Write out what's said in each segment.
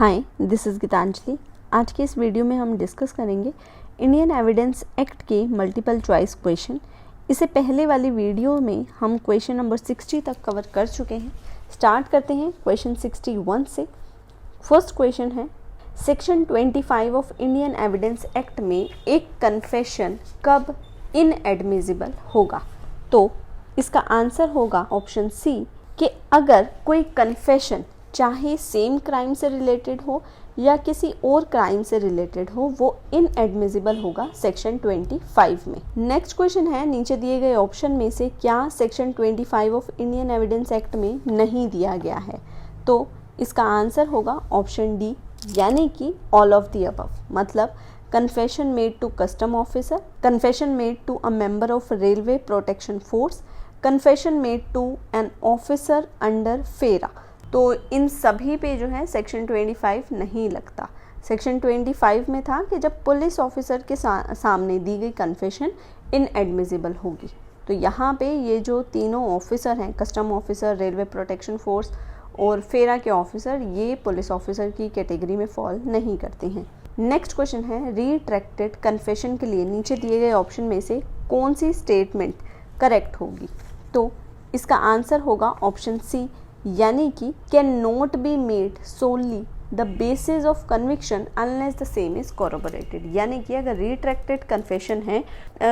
Hi, this is Geetanjali. आज के इस वीडियो में हम डिस्कस करेंगे इंडियन एविडेंस एक्ट के मल्टीपल चॉइस क्वेश्चन। इससे पहले वाली वीडियो में हम क्वेश्चन नंबर 60 तक कवर कर चुके हैं। स्टार्ट करते हैं क्वेश्चन 61 से। फर्स्ट क्वेश्चन है, section 25 of Indian evidence act में एक कन्फेशन कब इनएडमिसिबल होगा? तो इसका आंसर होगा ऑप्शन सी कि अगर कोई कन्फेशन चाहे सेम क्राइम से रिलेटेड हो या किसी और क्राइम से रिलेटेड हो, वो इनएडमिसिबल होगा सेक्शन 25 में। नेक्स्ट क्वेश्चन है, नीचे दिए गए ऑप्शन में से क्या section 25 of Indian evidence act में नहीं दिया गया है? तो इसका आंसर होगा ऑप्शन डी, यानी कि ऑल ऑफ द अबव। मतलब confession made to custom officer, confession made to a member of railway protection force, confession made to an officer under FERA. तो इन सभी पे जो है सेक्शन 25 नहीं लगता। सेक्शन 25 में था कि जब पुलिस ऑफिसर के सामने दी गई कन्फेशन इनएडमिसिबल होगी। तो यहाँ पे ये जो तीनों ऑफिसर हैं, custom officer, railway protection force और फेरा के ऑफिसर, ये पुलिस ऑफिसर की कैटेगरी में फॉल नहीं करते हैं। नेक्स्ट क्वेश्चन है, रिट्रैक्टेड कन्फेशन के लिए नीचे दिए गए ऑप्शन में से कौन सी स्टेटमेंट करेक्ट होगी? तो इसका आंसर होगा ऑप्शन सी, यानी कि can not be made solely the basis of conviction unless the same is corroborated. यानी कि अगर रिट्रैक्टेड कन्फेशन है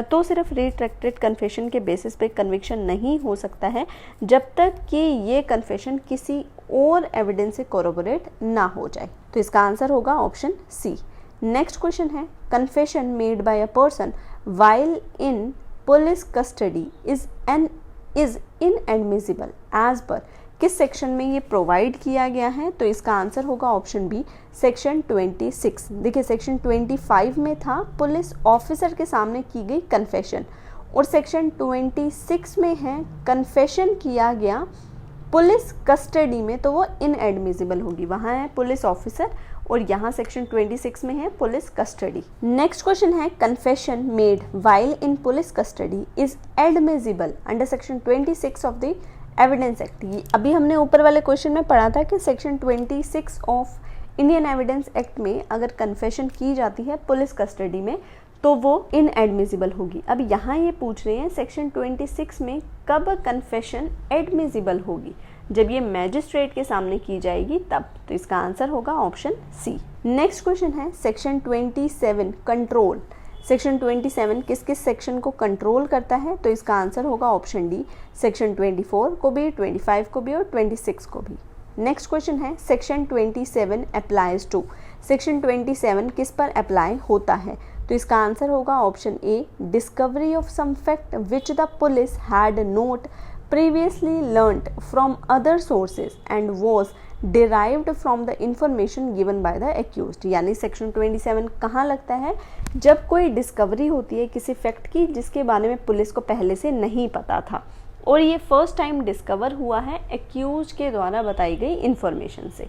तो सिर्फ रिट्रैक्टेड कन्फेशन के बेसिस पे कन्विक्शन नहीं हो सकता है जब तक कि ये कन्फेशन किसी और एविडेंस से कॉरोबोरेट ना हो जाए। तो इसका आंसर होगा ऑप्शन सी। नेक्स्ट क्वेश्चन है, confession made by a person while in police custody is inadmissible as पर किस सेक्शन में ये प्रोवाइड किया गया है? तो इसका आंसर होगा ऑप्शन बी, सेक्शन 26। देखिए, सेक्शन 25 में था पुलिस ऑफिसर के सामने की गई कन्फेशन, और सेक्शन 26 में है कन्फेशन किया गया पुलिस कस्टडी में, तो वो इनएडमिसिबल होगी। वहाँ है पुलिस ऑफिसर और यहाँ सेक्शन 26 में है पुलिस कस्टडी। नेक्स्ट क्वेश्चन है, confession made while in police custody is admissible under section 26 of the evidence act. ये अभी हमने ऊपर वाले क्वेश्चन में पढ़ा था कि section 26 of Indian evidence act में अगर कन्फेशन की जाती है पुलिस कस्टडी में तो वो इनएडमिसिबल होगी। अब यहाँ ये पूछ रहे हैं सेक्शन 26 में कब कन्फेशन एडमिसिबल होगी? जब ये मैजिस्ट्रेट के सामने की जाएगी तब। तो इसका आंसर होगा ऑप्शन सी। नेक्स्ट क्वेश्चन है, सेक्शन 27 कंट्रोल। सेक्शन 27 किस किस सेक्शन को कंट्रोल करता है? तो इसका आंसर होगा ऑप्शन डी, सेक्शन 24 को भी, 25 को भी और 26 को भी। नेक्स्ट क्वेश्चन है, सेक्शन 27 अप्लाइज टू। सेक्शन 27 किस पर अप्लाई होता है? तो इसका आंसर होगा option A, discovery of some fact which the police had not previously learnt from other sources and was derived from the information given by the accused। यानी section 27 कहाँ लगता है? जब कोई डिस्कवरी होती है किसी फैक्ट की जिसके बारे में पुलिस को पहले से नहीं पता था और ये फर्स्ट टाइम डिस्कवर हुआ है एक्यूज के द्वारा बताई गई इंफॉर्मेशन से,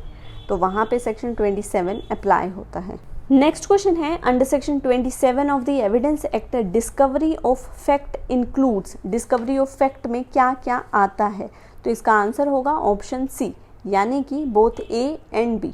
तो वहाँ पे सेक्शन 27 अप्लाई होता है। नेक्स्ट क्वेश्चन है, under section 27 of the evidence act discovery of fact includes. Discovery of fact में क्या क्या आता है? तो इसका आंसर होगा ऑप्शन सी, यानी कि both A and B,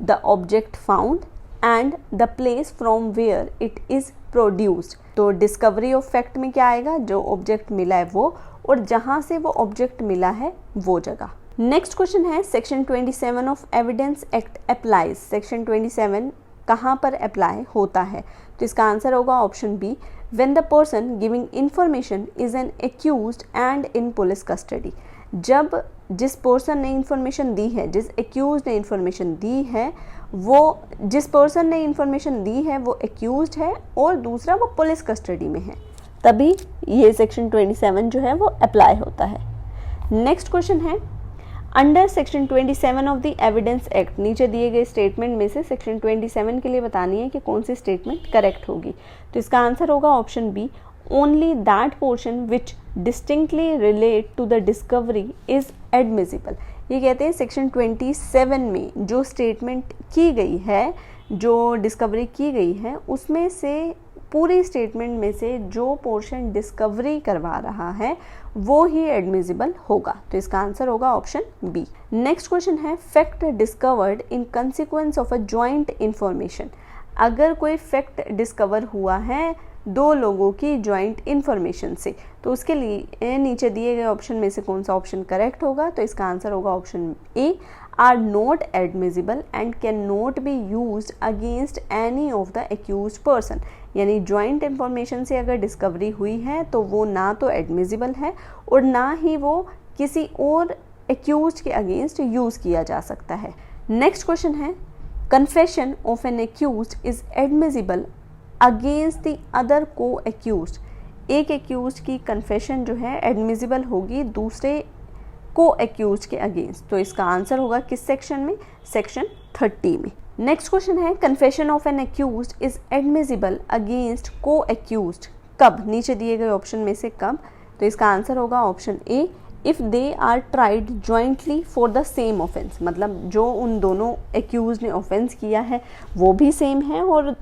the object found and the place from where it is produced. तो डिस्कवरी ऑफ फैक्ट में क्या आएगा? जो ऑब्जेक्ट मिला है वो, और जहाँ से वो ऑब्जेक्ट मिला है वो जगह। नेक्स्ट क्वेश्चन है, section 27 of evidence act applies. Section 27 कहाँ पर अप्लाई होता है? तो इसका आंसर होगा option B, when the person giving information is an accused and in police custody. जब जिस पर्सन ने इंफॉर्मेशन दी है, जिस एक्यूज्ड ने इंफॉर्मेशन दी है, वो जिस पर्सन ने इंफॉर्मेशन दी है वो एक्यूज्ड है और दूसरा वो पुलिस कस्टडी में है, तभी ये सेक्शन 27 जो है वो अप्लाई होता है। नेक्स्ट क्वेश्चन है, under section 27 of the evidence act नीचे दिए गए स्टेटमेंट में से सेक्शन 27 के लिए बतानी है कि कौन सी स्टेटमेंट करेक्ट होगी। तो इसका आंसर होगा option B, only that portion which distinctly relate to the discovery is admissible. ये कहते हैं सेक्शन 27 में जो स्टेटमेंट की गई है, जो डिस्कवरी की गई है, उसमें से पूरी स्टेटमेंट में से जो पोर्शन डिस्कवरी करवा रहा है वो ही एडमिसिबल होगा। तो इसका आंसर होगा ऑप्शन बी। नेक्स्ट क्वेश्चन है fact discovered in consequence of a joint information. अगर कोई फैक्ट डिस्कवर हुआ है दो लोगों की जॉइंट इंफॉर्मेशन से, तो उसके लिए नीचे दिए गए ऑप्शन में से कौन सा ऑप्शन करेक्ट होगा? तो इसका आंसर होगा option A, are not admissible and can not be used against any of the accused person. यानी जॉइंट इंफॉर्मेशन से अगर डिस्कवरी हुई है तो वो ना तो एडमिसिबल है और ना ही वो किसी और एक्यूज्ड के अगेंस्ट यूज़ किया जा सकता है। नेक्स्ट क्वेश्चन है confession of N accused is admissible against the other को एक्यूज्ड। एक एक्यूज्ड की कन्फेशन जो है एडमिसिबल होगी दूसरे को एक्यूज्ड के अगेंस्ट। तो इसका आंसर होगा किस सेक्शन में? सेक्शन 30 में। नेक्स्ट क्वेश्चन है confession of N accused is admissible against को एक्यूज्ड कब? नीचे दिए गए ऑप्शन में से कब? तो इसका आंसर होगा option A, if they are tried jointly for the same offence. मतलब जो उन दोनों एक्यूज ने ऑफेंस किया है वो भी सेम है और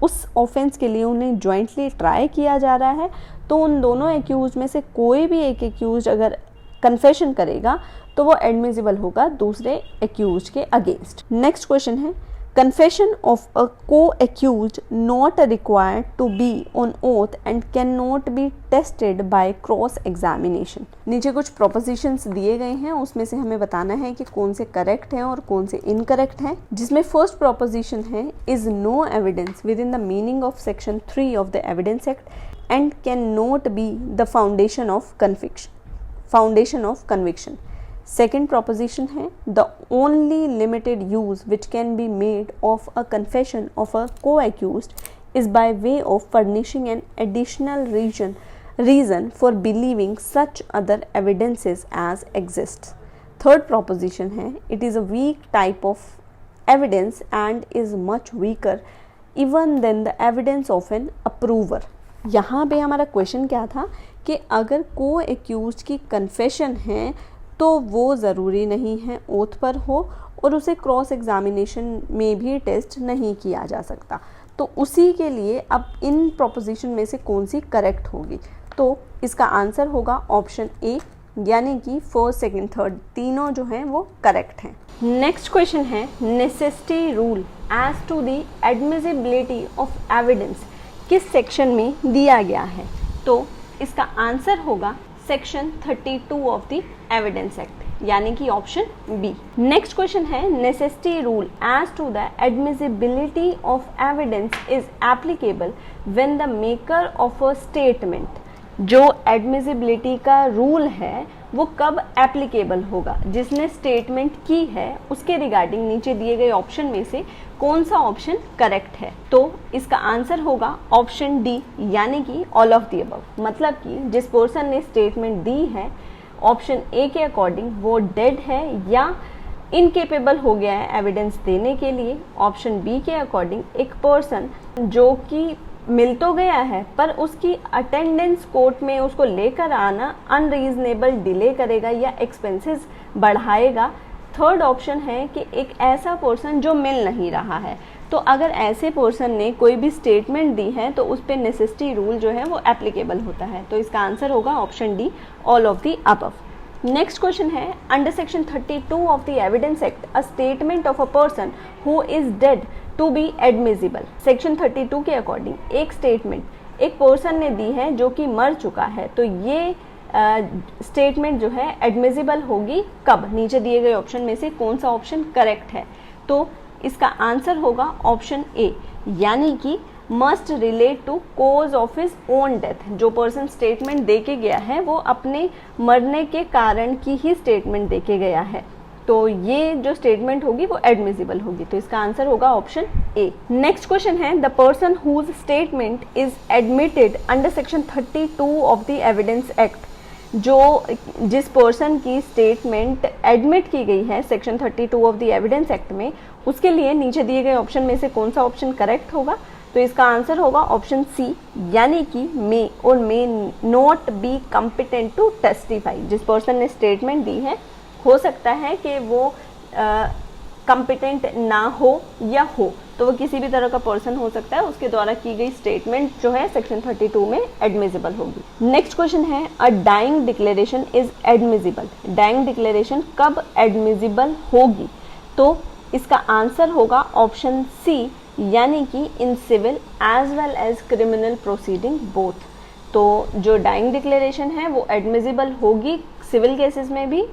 उस ऑफेंस के लिए उन्हें जॉइंटली ट्राई किया जा रहा है, तो उन दोनों एक्यूज में से कोई भी एक एक्यूज अगर कन्फेशन करेगा तो वो एडमिसिबल होगा दूसरे एक्यूज के अगेंस्ट। नेक्स्ट क्वेश्चन है confession of a co-accused not required to be on oath and cannot be tested by cross examination। नीचे कुछ propositions दिए गए हैं, उसमें से हमें बताना है कि कौन से करेक्ट हैं और कौन से इनकरेक्ट हैं। जिसमें फर्स्ट proposition है is no evidence within the meaning of section 3 of the Evidence Act and cannot be the foundation of conviction। Second proposition है the only limited use which can be made of a confession of a co-accused is by way of furnishing an additional reason for believing such other evidences as exists। Third proposition है it is a weak type of evidence and is much weaker even than the evidence of an approver। यहाँ पे हमारा question क्या था कि अगर co-accused की confession है तो वो ज़रूरी नहीं है ओथ पर हो और उसे क्रॉस एग्जामिनेशन में भी टेस्ट नहीं किया जा सकता। तो उसी के लिए अब इन प्रोपोजिशन में से कौन सी करेक्ट होगी? तो इसका आंसर होगा ऑप्शन ए, यानी कि फर्स्ट सेकंड थर्ड तीनों जो हैं वो करेक्ट हैं। नेक्स्ट क्वेश्चन है necessity rule as to the admissibility of evidence किस सेक्शन में दिया गया है? तो इसका आंसर होगा section 32 of the evidence act, यानी कि ऑप्शन बी। नेक्स्ट क्वेश्चन है necessity rule as to the admissibility of evidence is applicable when the maker of a statement. जो एडमिसिबिलिटी का रूल है वो कब एप्लीकेबल होगा? जिसने स्टेटमेंट की है उसके रिगार्डिंग नीचे दिए गए ऑप्शन में से कौन सा ऑप्शन करेक्ट है? तो इसका आंसर होगा ऑप्शन डी, यानी कि ऑल ऑफ द अबव। मतलब कि जिस पर्सन ने स्टेटमेंट दी है ऑप्शन ए के अकॉर्डिंग वो डेड है या इनकेपेबल हो गया है एविडेंस देने के लिए। ऑप्शन बी के अकॉर्डिंग एक पर्सन जो कि मिल तो गया है पर उसकी अटेंडेंस कोर्ट में उसको लेकर आना अनरीजनेबल डिले करेगा या एक्सपेंसेस बढ़ाएगा। थर्ड ऑप्शन है कि एक ऐसा पर्सन जो मिल नहीं रहा है, तो अगर ऐसे पर्सन ने कोई भी स्टेटमेंट दी है तो उस पर नेसेसिटी रूल जो है वो एप्लीकेबल होता है। तो इसका आंसर होगा option D, all of the above. Next question है under section 32 of the evidence act a statement of a person who is dead to be admissible. Section 32 के अकॉर्डिंग एक स्टेटमेंट एक पर्सन ने दी है जो कि मर चुका है, तो ये स्टेटमेंट जो है एडमिसिबल होगी कब? नीचे दिए गए ऑप्शन में से कौन सा ऑप्शन करेक्ट है? तो इसका आंसर होगा ऑप्शन ए, यानी कि must relate to cause of his own death. जो पर्सन स्टेटमेंट दे के गया है वो अपने मरने के कारण की ही स्टेटमेंट दे के गया है, तो ये जो स्टेटमेंट होगी वो एडमिसिबल होगी। तो इसका आंसर होगा ऑप्शन ए। नेक्स्ट क्वेश्चन है the person whose statement is admitted under section 32 of the evidence act. जिस पर्सन की स्टेटमेंट एडमिट की गई है section 32 of the evidence act में, उसके लिए नीचे दिए गए ऑप्शन में से कौन सा ऑप्शन करेक्ट होगा? तो इसका आंसर होगा ऑप्शन सी, यानी कि मे और may not be competent to testify. जिस पर्सन ने स्टेटमेंट दी है हो सकता है कि वो कॉम्पिटेंट ना हो या हो, तो वो किसी भी तरह का पर्सन हो सकता है, उसके द्वारा की गई स्टेटमेंट जो है सेक्शन 32 में एडमिसिबल होगी। नेक्स्ट क्वेश्चन है, a dying declaration is admissible. Dying declaration कब एडमिसिबल होगी? तो इसका आंसर होगा ऑप्शन सी, यानी कि in civil as well as criminal proceeding both. तो जो डाइंग डिक्लेरेशन है वो एडमिसिबल होगी सिविल केसेस में भी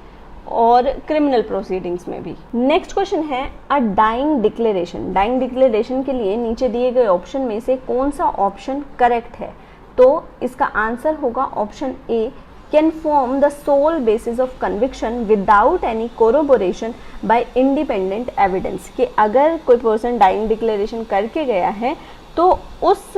और क्रिमिनल प्रोसीडिंग्स में भी। नेक्स्ट क्वेश्चन है, a dying declaration. Dying declaration के लिए नीचे दिए गए ऑप्शन में से कौन सा ऑप्शन करेक्ट है? तो इसका आंसर होगा option A, can form the sole basis of conviction without any corroboration by independent evidence. कि अगर कोई पर्सन डाइंग डिक्लेरेशन करके गया है तो उस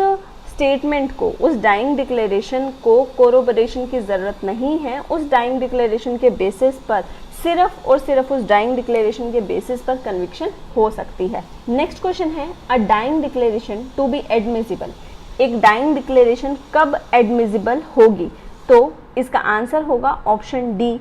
स्टेटमेंट को, उस डाइंग डिक्लेरेशन को कोरोबोरेशन की ज़रूरत नहीं है, उस डाइंग डिक्लेरेशन के बेसिस पर सिर्फ और सिर्फ उस डाइंग डिक्लेरेशन के बेसिस पर कन्विक्शन हो सकती है। नेक्स्ट क्वेश्चन है, a dying declaration to be admissible. एक डाइंग डिक्लेरेशन कब एडमिसिबल होगी? तो इसका आंसर होगा ऑप्शन डी,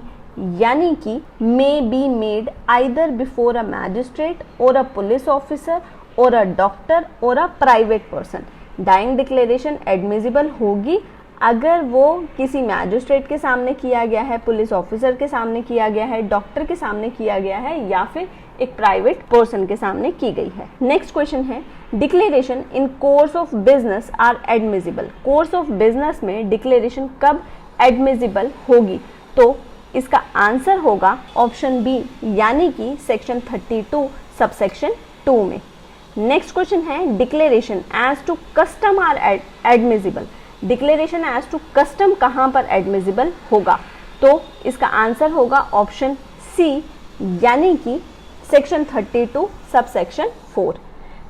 यानी कि may be made either before a magistrate और अ पुलिस ऑफिसर और अ डॉक्टर और a private person. Dying declaration admissible होगी अगर वो किसी मैजिस्ट्रेट के सामने किया गया है, पुलिस ऑफिसर के सामने किया गया है, डॉक्टर के सामने किया गया है या फिर एक प्राइवेट पर्सन के सामने की गई है। नेक्स्ट क्वेश्चन है, declaration in course of business are admissible. Course of business में डिक्लेरेशन कब एडमिसिबल होगी? तो इसका आंसर होगा ऑप्शन बी, यानी कि सेक्शन 32 सबसेक्शन 2 में। नेक्स्ट क्वेश्चन है, declaration as to custom are admissible. Declaration as to custom कहाँ पर एडमिसिबल होगा? तो इसका आंसर होगा ऑप्शन सी, यानी कि सेक्शन 32 सबसेक्शन 4।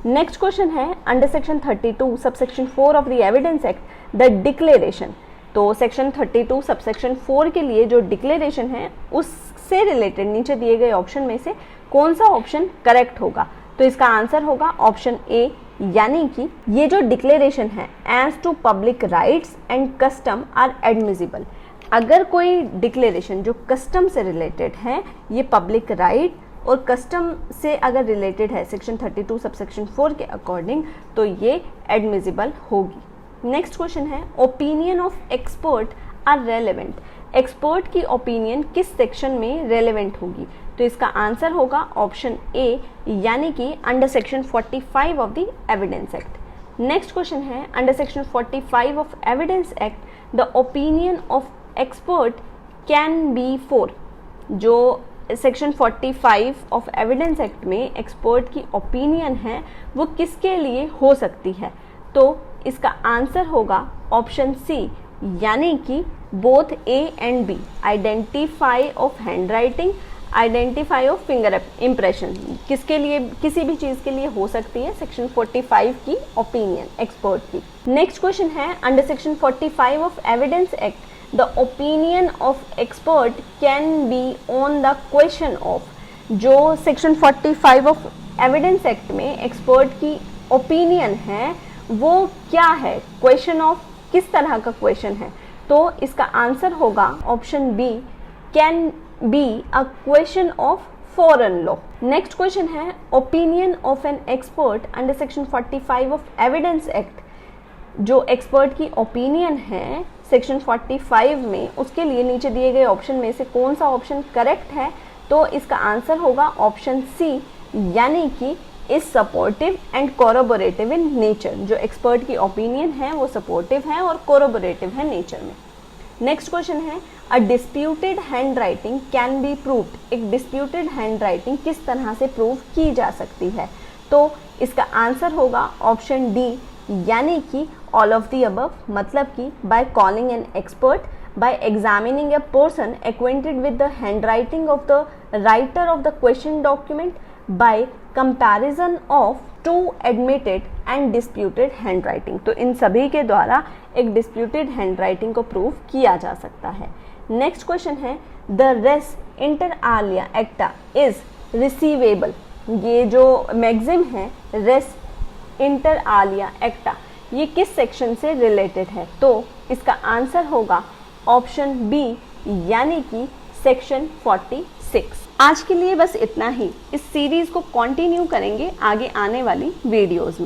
नेक्स्ट क्वेश्चन है, under section 32 subsection 4 of the evidence act the declaration. तो सेक्शन 32 सबसेक्शन 4 के लिए जो डिक्लेरेशन है उससे रिलेटेड नीचे दिए गए ऑप्शन में से कौन सा ऑप्शन करेक्ट होगा? तो इसका आंसर होगा ऑप्शन ए, यानी कि ये जो डिक्लेरेशन है as to public rights and custom are admissible. अगर कोई डिक्लेरेशन जो कस्टम से रिलेटेड है, ये पब्लिक राइट और कस्टम से अगर रिलेटेड है सेक्शन 32 सबसेक्शन 4 के अकॉर्डिंग, तो ये एडमिसिबल होगी। नेक्स्ट क्वेश्चन है, opinion of expert are relevant. Expert की ओपिनियन किस सेक्शन में रेलेवेंट होगी? तो इसका आंसर होगा ऑप्शन ए, यानी कि under section 45 of the evidence act. Next question है, under section 45 of evidence act the opinion of expert can be for. जो सेक्शन 45 ऑफ एविडेंस एक्ट में एक्सपर्ट की ओपिनियन है वो किसके लिए हो सकती है? तो इसका आंसर होगा ऑप्शन सी, यानी कि both A and B. Identify of handwriting, identify of finger impression, किसके लिए, किसी भी चीज के लिए हो सकती है सेक्शन 45 की ओपिनियन एक्सपर्ट की। नेक्स्ट क्वेश्चन है, under section 45 of evidence act the opinion of expert can be on the question of. जो सेक्शन 45 ऑफ एविडेंस एक्ट में एक्सपर्ट की ओपिनियन है वो क्या है? क्वेश्चन ऑफ किस तरह का क्वेश्चन है? तो इसका आंसर होगा option B, can be a question of foreign law. Next question है, opinion of an expert under section 45 of evidence act. जो एक्सपर्ट की ओपिनियन है सेक्शन 45 में, उसके लिए नीचे दिए गए ऑप्शन में से कौन सा ऑप्शन करेक्ट है? तो इसका आंसर होगा ऑप्शन सी, यानी कि is supportive and corroborative in nature. जो एक्सपर्ट की ओपिनियन है वो सपोर्टिव है और कोरोबोरेटिव है नेचर में। नेक्स्ट क्वेश्चन है, अ disputed hand writing can be proved. एक डिस्प्यूटेड हैंड राइटिंग किस तरह से प्रूव की जा सकती है? तो इसका आंसर होगा ऑप्शन डी, यानी कि ऑल ऑफ द अबव। मतलब कि by calling an expert, by examining a person acquainted with the handwriting of the writer of the question document, by comparison of two admitted and disputed handwriting। तो इन सभी के द्वारा एक disputed handwriting को prove किया जा सकता है। नेक्स्ट क्वेश्चन है, the res inter alia acta is receivable। ये जो मैक्सिम है res inter alia acta, ये किस सेक्शन से रिलेटेड है? तो इसका आंसर होगा ऑप्शन बी, यानी कि सेक्शन 46। आज के लिए बस इतना ही। इस सीरीज को कंटिन्यू करेंगे आगे आने वाली वीडियोस में।